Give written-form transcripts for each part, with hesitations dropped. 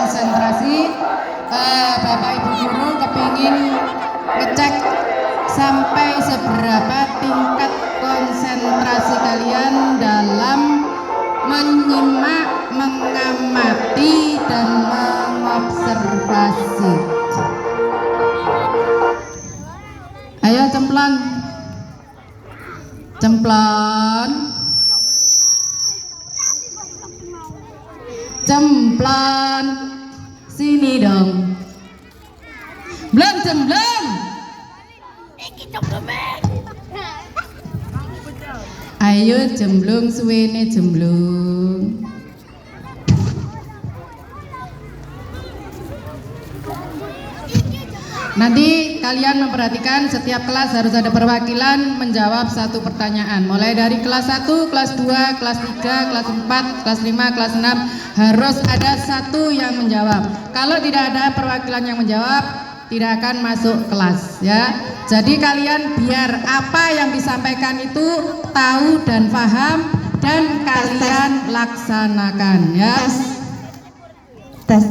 konsentrasi. Bapak Ibu guru kepingin ngecek sampai seberapa tingkat konsentrasi kalian dalam menyimak, mengamati, dan mengobservasi. Ayo cemplon, cemplon, cemplon, sini dong. Belum cemplon. Ayo jemblung, suwene jemblung. Nanti kalian memperhatikan setiap kelas harus ada perwakilan menjawab satu pertanyaan. Mulai dari kelas 1, kelas 2, kelas 3, kelas 4, kelas 5, kelas 6 harus ada satu yang menjawab. Kalau tidak ada perwakilan yang menjawab, tidak akan masuk kelas ya. Jadi kalian biar apa yang disampaikan itu tahu dan paham dan kalian laksanakan ya. Tes.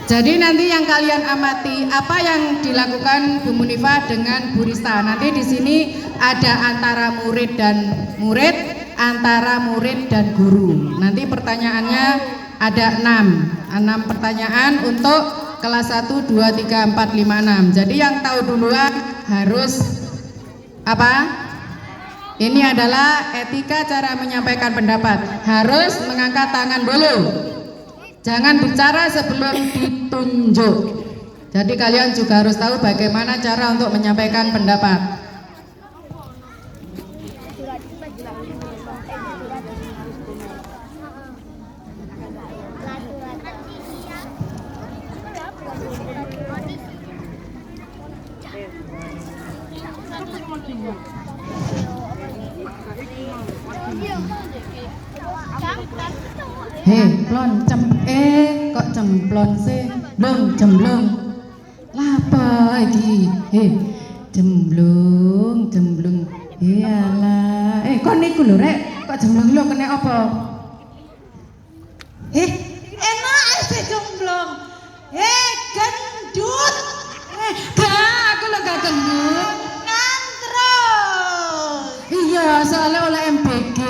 Jadi nanti yang kalian amati apa yang dilakukan Bu Munifah dengan Bu Rista. Nanti di sini ada antara murid dan murid, antara murid dan guru. Nanti pertanyaannya ada 6 pertanyaan untuk kelas 1, 2, 3, 4, 5, 6. Jadi yang tahu duluan harus apa? Ini adalah etika cara menyampaikan pendapat. Harus mengangkat tangan dulu. Jangan bicara sebelum ditunjuk. Jadi kalian juga harus tahu bagaimana cara untuk menyampaikan pendapat. Plon kok cemplon sih? Belum jemblung. Lapa iki? Jemblung. Iyalah. Kok niku lho rek? Kok jemblung lho kena apa? Enak sih jemblung. Gendut. Aku lho gak gendut. Terus. Iya, soalnya oleh MBG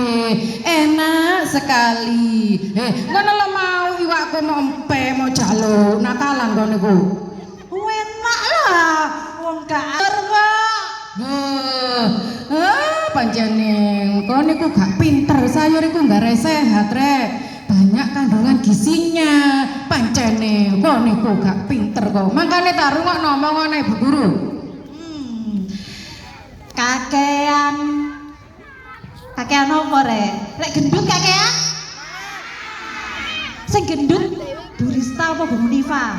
enak sekali. Ngono lho mau iwakku mau empe mau jaluk nakalan kok niku. Enak lah, wong gak kok. Pancene kok niku gak pinter, sayur iku gak sehat rek. Banyak kandungan gizinya. Pancene kok niku gak pinter kok. Makane tak rungokno omongane Bu Guru. Kakean apa rek? Rek gendut kakean? Sing gendut Bu Rista apa Bu Munifah?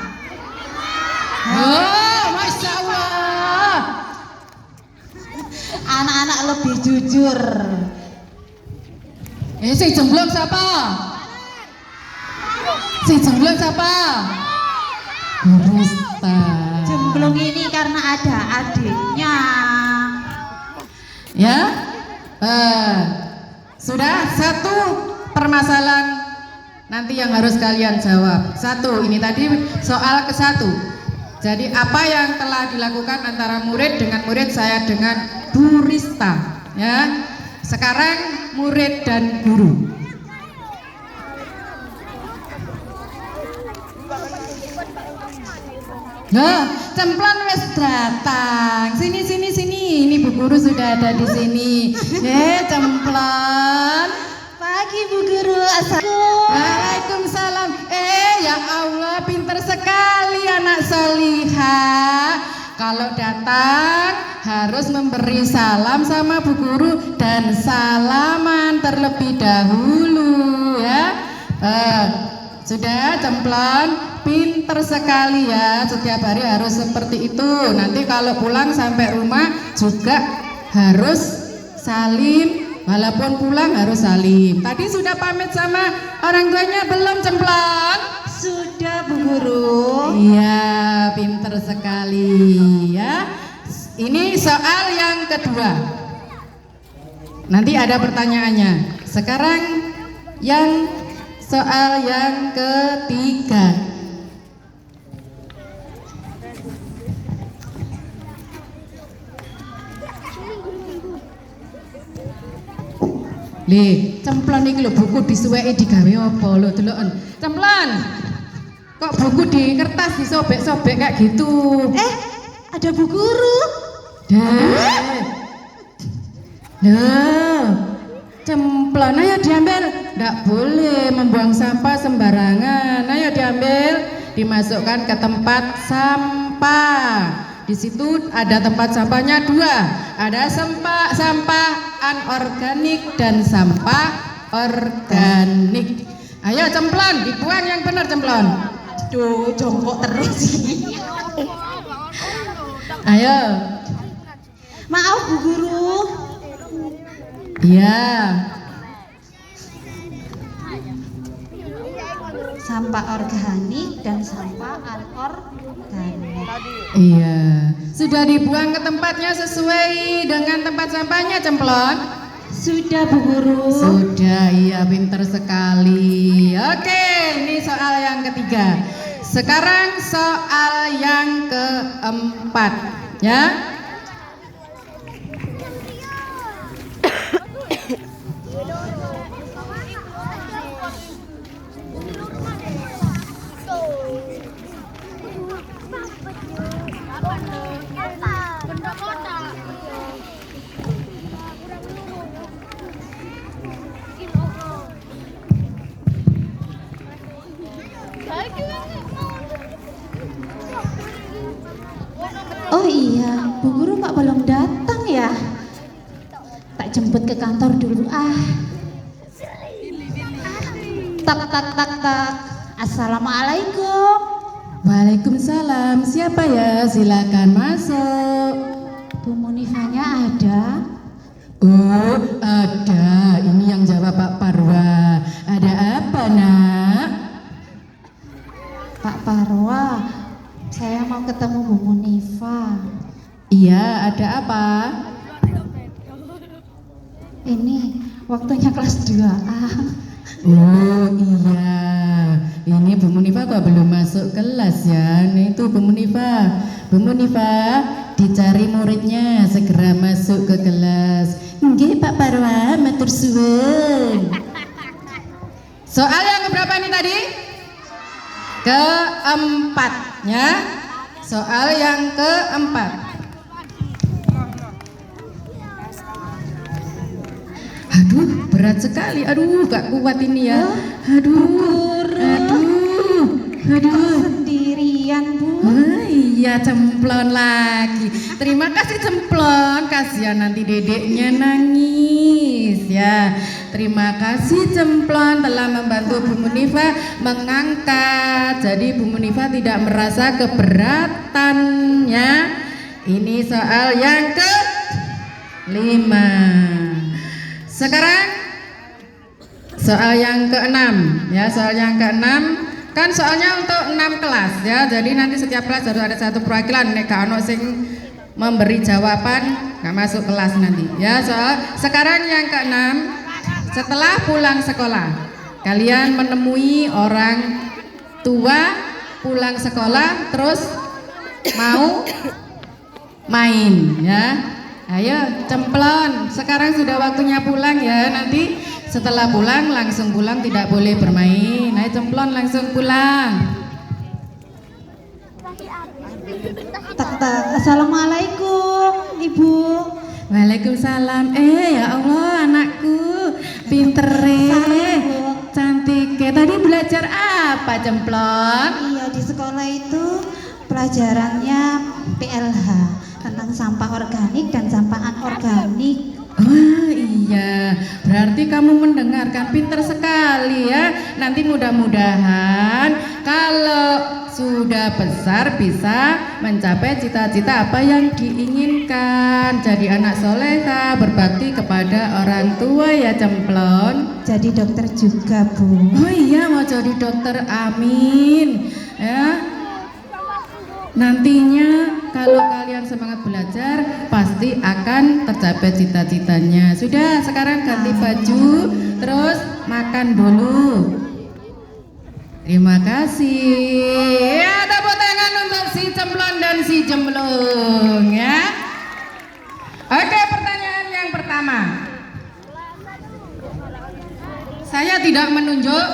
Masya Allah. Anak-anak lebih jujur. Sing jemblung siapa? Sing jemblung siapa? Bu Rista. Jemblung ini karena ada adiknya. Ya, sudah satu permasalahan nanti yang harus kalian jawab. Satu, ini tadi soal ke-1. Jadi apa yang telah dilakukan antara murid dengan murid, saya dengan Bu Rista. Ya, sekarang murid dan guru. Cemplon wes datang. Sini. Ini Bu Guru sudah ada di sini. Cemplon. Pagi Bu Guru. Waalaikumsalam. Ya Allah, pinter sekali anak solihah. Kalau datang harus memberi salam sama Bu Guru dan salaman terlebih dahulu ya. Sudah Cemplon, pinter sekali ya, setiap hari harus seperti itu. Nanti kalau pulang sampai rumah juga harus salim, walaupun pulang harus salim. Tadi sudah pamit sama orang tuanya belum Cemplon? Sudah Bu Guru. Iya, pinter sekali ya. Ini soal yang kedua. Nanti ada pertanyaannya. Sekarang yang soal yang ketiga. Li, cemplon iki lho buku disuweki digawe apa lho deloken. Cemplon. Kok buku di kertas disobek-sobek kayak gitu? Ada Bu Guru. Loh, cemplon ayo diambil. Nggak boleh membuang sampah sembarangan. Ayo diambil, dimasukkan ke tempat sampah. Di situ ada tempat sampahnya dua. Ada sampah anorganik dan sampah organik. Ayo cemplon, dibuang yang benar cemplon. Duh, jongkok terus sih. Ayo. Maaf Bu Guru. Iya. Sampah organik dan sampah anorganik. Iya. Sudah dibuang ke tempatnya sesuai dengan tempat sampahnya cemplon? Sudah Bu Guru. Sudah, iya pinter sekali. Oke, ini soal yang ketiga. Sekarang soal yang keempat, ya. Oh iya, Bu Guru kok belum datang ya? Tak jemput ke kantor dulu ah. Tak tak tak tak. Assalamualaikum. Waalaikumsalam. Siapa ya? Silakan masuk. Bu Munifanya ada? Oh, ada. Ini yang jawab Pak Parwa. Ada apa, Nak? Pak Parwa, saya mau ketemu Bu Munifa. Iya, ada apa? Ini waktunya kelas 2A. Oh iya, ini Bu Munifa kok belum masuk kelas ya? Nih itu Bu Munifa. Bu Munifa, dicari muridnya, segera masuk ke kelas. Nggih Pak Parwa, matur suwun. Soal yang keberapa ini tadi? Keempat ya. Soal yang keempat. Aduh, berat sekali. Aduh, gak kuat ini ya. Aduh, aduh. Sendirian Bu. Iya, cemplon lagi. Terima kasih cemplon. Kasihan nanti dedeknya nangis ya. Terima kasih cemplon telah membantu Bu Munifa mengangkat. Jadi Bu Munifa tidak merasa keberatan ya. Ini soal yang ke-5. Sekarang soal yang ke-6 ya, soal yang ke-6 kan soalnya untuk 6 kelas ya. Jadi nanti setiap kelas harus ada satu perwakilan. Nek gak ono sing memberi jawaban gak masuk kelas nanti ya. Soal sekarang yang ke-6, setelah pulang sekolah kalian menemui orang tua pulang sekolah terus mau main ya. Ayo cemplon, sekarang sudah waktunya pulang ya. Nanti setelah pulang langsung pulang, tidak boleh bermain. Ayo cemplon langsung pulang. Tak tak. Assalamualaikum Ibu. Waalaikumsalam. Ya Allah anakku, pinter cantik. Tadi belajar apa cemplon? Iya, di sekolah itu pelajarannya PLH tentang sampah organik dan sampah anorganik. Wah iya, berarti kamu mendengarkan, pinter sekali ya. Nanti mudah-mudahan kalau sudah besar bisa mencapai cita-cita apa yang diinginkan. Jadi anak soleha, berbakti kepada orang tua ya cemplon. Jadi dokter juga Bu. Oh iya, mau jadi dokter, amin ya. nantinya kalau kalian semangat belajar pasti akan tercapai cita-citanya. Sudah, sekarang ganti baju, terus makan dulu. Terima kasih. Ya, tepuk tangan untuk si Cemplon dan si Jemblung ya. Oke, pertanyaan yang pertama. Saya tidak menunjuk,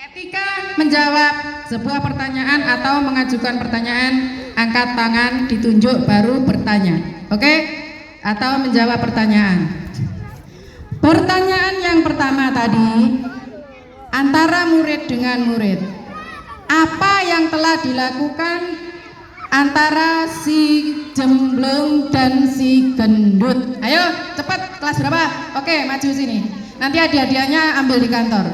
etika menjawab sebuah pertanyaan atau mengajukan pertanyaan, angkat tangan, ditunjuk baru bertanya. Oke? Atau menjawab pertanyaan. Pertanyaan yang pertama tadi, antara murid dengan murid, apa yang telah dilakukan antara si Jemblung dan si Gendut? Ayo cepat, kelas berapa? Oke, maju sini. Nanti hadiah-hadiahnya ambil di kantor.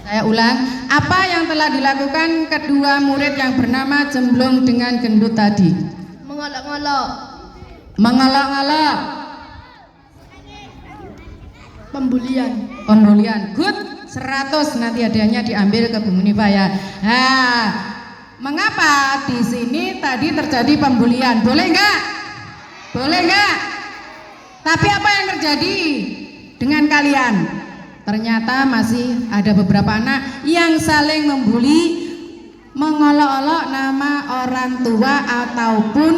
Saya ulang, apa yang telah dilakukan kedua murid yang bernama Jemblung dengan Gendut tadi? Mengolok-olok. Mengolok-olok. Pembulian. Pembulian. Good, 100 nanti hadiahnya diambil ke Bu Munifa ya. Nah, mengapa di sini tadi terjadi pembulian? Boleh enggak? Boleh enggak? Tapi apa yang terjadi dengan kalian? Ternyata masih ada beberapa anak yang saling membuli, mengolok-olok nama orang tua ataupun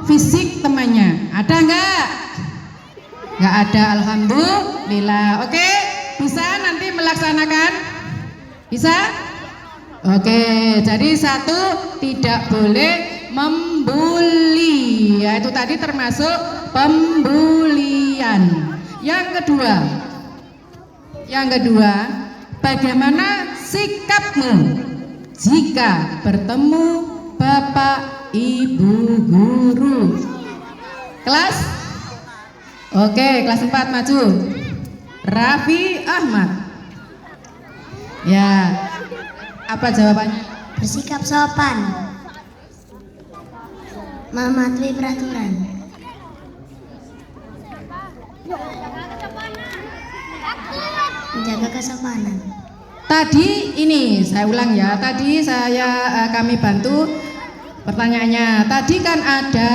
fisik temannya. Ada enggak? Enggak ada, alhamdulillah. Oke, bisa nanti melaksanakan? Bisa? Oke, jadi satu, tidak boleh membuli, ya itu tadi termasuk pembulian. Yang kedua, bagaimana sikapmu jika bertemu Bapak Ibu guru? Kelas? Oke, kelas 4 maju. Raffi Ahmad. Ya, apa jawabannya? Bersikap sopan. Mematuhi peraturan. Menjaga kesopanan. Tadi ini saya ulang ya. Tadi kami bantu pertanyaannya. Tadi kan ada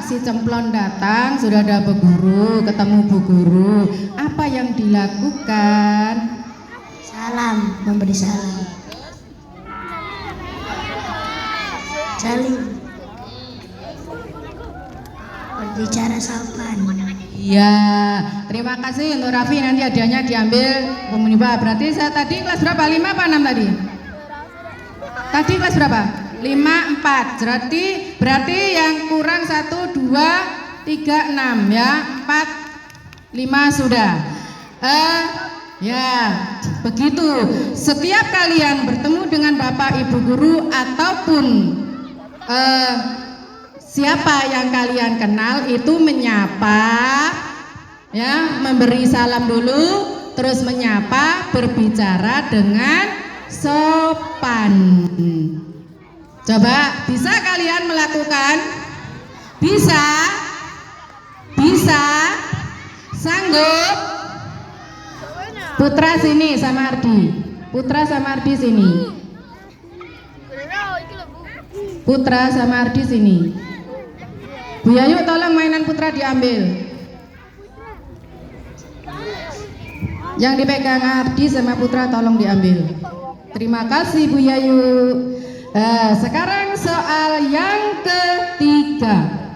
si Cemplon datang, sudah ada Bu Guru, ketemu Bu Guru. Apa yang dilakukan? Salam, memberi salam. Salim. Berbicara sopan. Iya, terima kasih untuk Raffi, nanti hadiahnya diambil Bu Munifa. Berarti saya tadi kelas berapa? 5 apa 6 tadi? Tadi kelas berapa? 5, 4. Berarti yang kurang 1, 2, 3, 6 ya. 4, 5 sudah. Ya, begitu. Setiap kalian bertemu dengan Bapak Ibu guru ataupun siapa yang kalian kenal itu menyapa, ya, memberi salam dulu, terus menyapa, berbicara dengan sopan. Coba, bisa kalian melakukan? Bisa? Bisa? Sanggup? Putra sini sama Ardi. Putra sama Ardi sini. Putra sama Ardi sini. Bu Yayu tolong mainan Putra diambil. Yang dipegang Ardi sama Putra tolong diambil. Terima kasih Bu Yayu. Sekarang soal yang ketiga.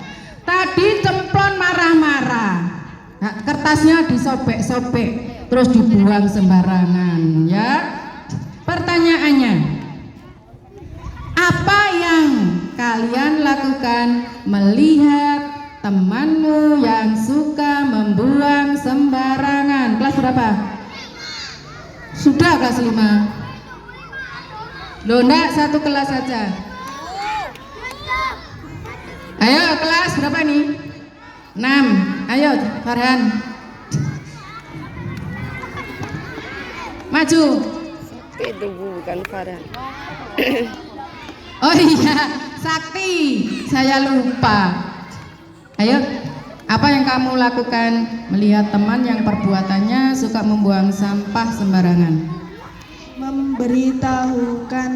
Tadi Cemplon marah-marah. Nah, kertasnya disobek-sobek, terus dibuang sembarangan ya. Pertanyaannya, apa yang kalian lakukan melihat temanmu yang suka membuang sembarangan? Kelas berapa? Sudah kelas 5. Loh enggak, satu kelas saja. Ayo kelas berapa nih? 6. Ayo Farhan. Maju. Itu bukan Farhan. Oh iya, Sakti. Saya lupa. Ayo, apa yang kamu lakukan melihat teman yang perbuatannya suka membuang sampah sembarangan? Memberitahukan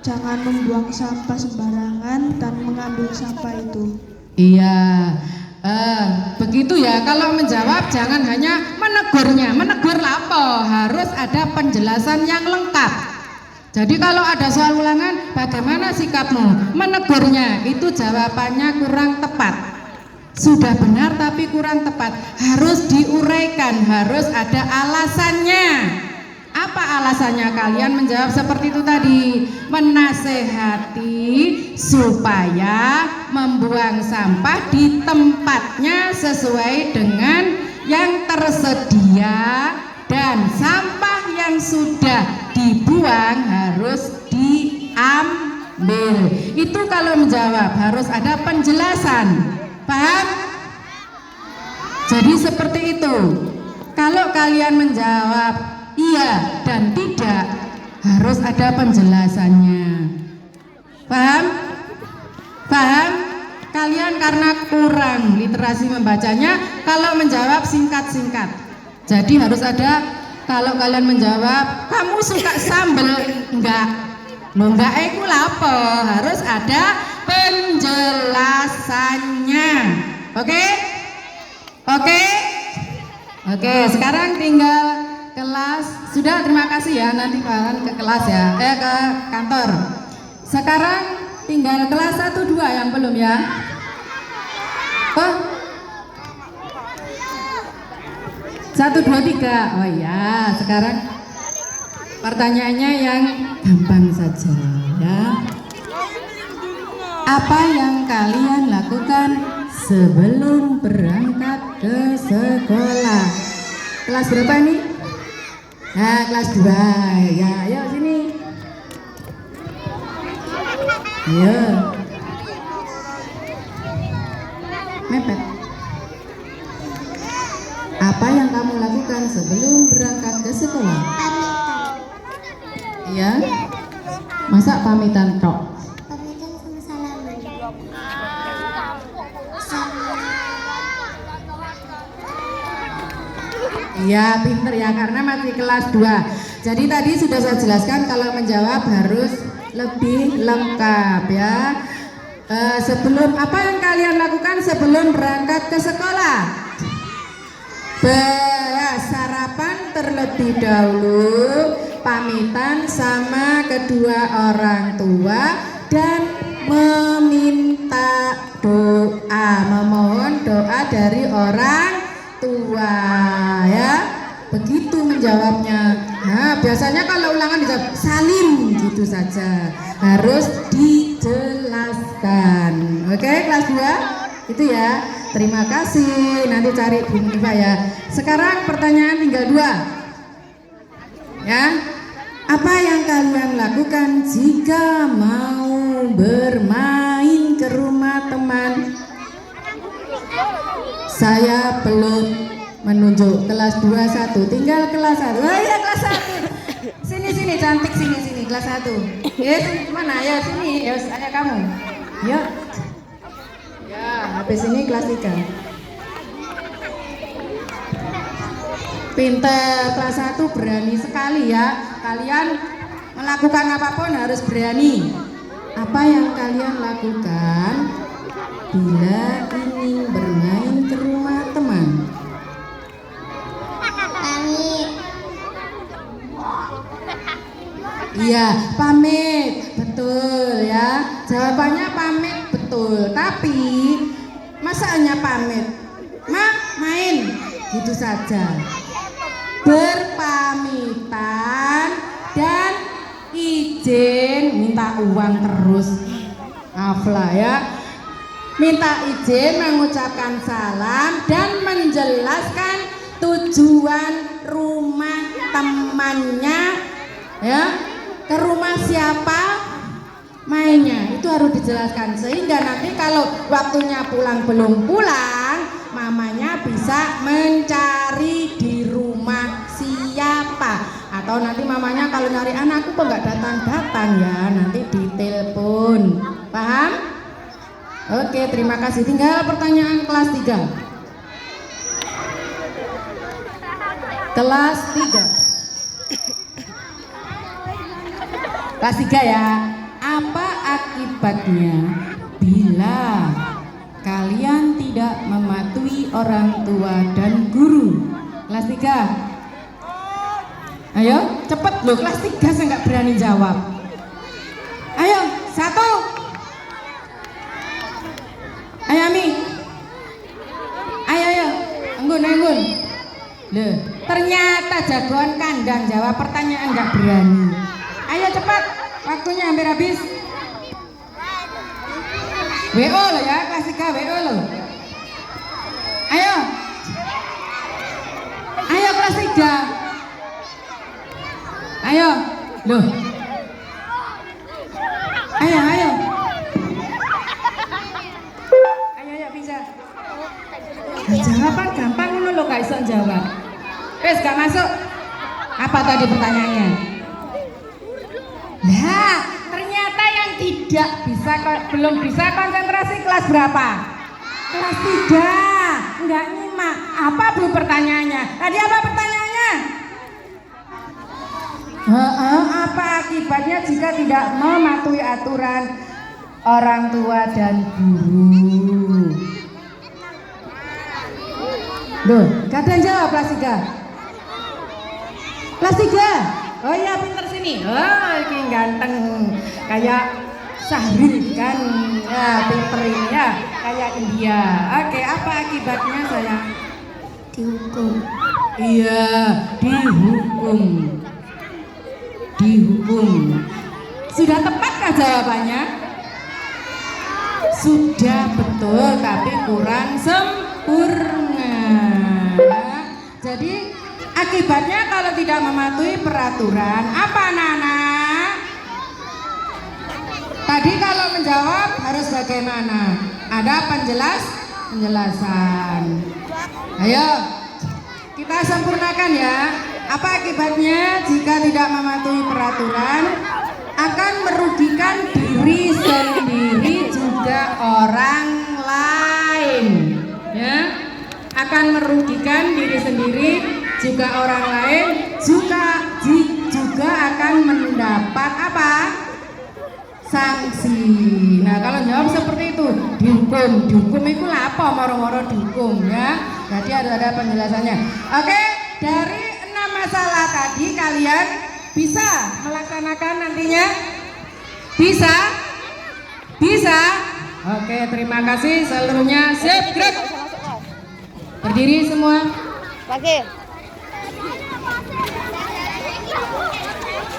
jangan membuang sampah sembarangan dan mengambil sampah itu. Iya, begitu ya. Kalau menjawab jangan hanya menegurnya, menegur lapo, harus ada penjelasan yang lengkap. Jadi kalau ada soal ulangan, bagaimana sikapmu? Menegurnya itu jawabannya kurang tepat. Sudah benar tapi kurang tepat, harus diuraikan, harus ada alasannya. Apa alasannya kalian menjawab seperti itu tadi? Menasehati supaya membuang sampah di tempatnya sesuai dengan yang tersedia, dan sampah yang sudah dibuang harus diambil. Itu kalau menjawab harus ada penjelasan. Paham? Jadi seperti itu. Kalau kalian menjawab iya dan tidak, harus ada penjelasannya. Paham? Paham? Kalian karena kurang literasi membacanya, kalau menjawab singkat-singkat. Jadi harus ada, kalau kalian menjawab, kamu suka sambal? Enggak. Loh, enggak iku lapo, harus ada penjelasannya. Oke? Oke? Oke, sekarang tinggal kelas. Sudah, terima kasih ya, nanti kalian ke kelas ya, ke kantor. Sekarang tinggal kelas 1, 2 yang belum ya. Oh, 1, 2, 3. Oh iya, sekarang pertanyaannya yang gampang saja ya. Apa yang kalian lakukan sebelum berangkat ke sekolah? Kelas berapa ini? Nah, kelas 2. Ya, ayo sini. Ayo. Mepet. Apa yang kamu lakukan sebelum berangkat ke sekolah? Iya. Masa pamitan tok? Pamitan sama salaman. Iya, pinter ya, karena masih kelas 2. Jadi tadi sudah saya jelaskan kalau menjawab harus lebih lengkap ya. Sebelum, apa yang kalian lakukan sebelum berangkat ke sekolah? Sarapan terlebih dahulu, pamitan sama kedua orang tua, dan meminta doa, memohon doa dari orang tua ya. Begitu menjawabnya. Nah, biasanya kalau ulangan dijawab salim gitu saja, harus dijelaskan. Oke, kelas 2 itu ya. Terima kasih, nanti cari Bu Munifa ya. Sekarang pertanyaan tinggal 2 ya. Apa yang kalian lakukan jika mau bermain ke rumah teman? Saya belum menunjuk kelas 2 1, tinggal kelas 1. Oh iya, kelas 1. Sini cantik, sini kelas 1. Yes, mana ya, sini. Yes, ayo kamu. Yuk. Ya, habis ini kelas 3. Pinter, kelas 1 berani sekali ya. Kalian melakukan apapun harus berani. Apa yang kalian lakukan bila ingin bermain ke rumah teman? Pamit. Iya, pamit. Betul ya. Jawabannya pamit betul. Tapi masa hanya pamit? Main gitu saja. Berpamitan dan izin, minta uang terus. Afla ya. Minta izin, mengucapkan salam dan menjelaskan tujuan rumah temannya ya. Ke rumah siapa mainnya, itu harus dijelaskan sehingga nanti kalau waktunya pulang belum pulang, mamanya bisa mencari di rumah siapa, atau nanti mamanya kalau nyari anakku kok nggak datang-datang ya, nanti ditelepon. Paham? Oke, terima kasih. Tinggal pertanyaan kelas 3. Kelas 3. Kelas 3 ya. akibatnya bila kalian tidak mematuhi orang tua dan guru? Kelas 3. Ayo, cepet loh, kelas 3 saya nggak berani jawab. Ayo, 1. Ayo Ami. Ayo. Anggun. Loh, ternyata jagoan kandang jawab pertanyaan nggak berani. Ayo cepat, waktunya hampir habis. WO lo ya, kelas 3 WO lo. Ayo kelas 3. Ayo, loh. Ayo, bisa. Jawaban gampang ngono lho, gak iso jawab. Wes gak masuk. Apa tadi pertanyaannya? Nah, ternyata yang tidak bisa, belum bisa konsentrasi kelas berapa? Kelas 3. Enggak nyimak. Apa bu pertanyaannya? Tadi apa pertanyaannya? Apa akibatnya jika tidak mematuhi aturan orang tua dan guru? Loh, kadang jawab kelas 3. Kelas 3. Oh iya, pinter sini. Oh, ini ganteng. Kayak Sahrul kan. Ya, pinter ini ya. Kayak India. Oke, apa akibatnya sayang? Dihukum. Iya, dihukum. Sudah tepatkah jawabannya? Sudah betul, tapi kurang sempurna. Jadi akibatnya kalau tidak mematuhi peraturan apa anak-anak? Tadi kalau menjawab harus bagaimana? Ada penjelasan. Ayo kita sempurnakan ya. Apa akibatnya jika tidak mematuhi peraturan? Akan merugikan diri sendiri juga orang lain, ya. Akan merugikan diri sendiri juga orang lain, juga akan mendapat apa? Sanksi. Nah, kalau jawab seperti itu, dihukum itu apa? Moro-moro dihukum ya. Jadi harus ada penjelasannya. Oke, dari 6 masalah tadi kalian bisa melaksanakan nantinya? Bisa? Oke, terima kasih seluruhnya. Sip, gerak. Berdiri semua. Pakai.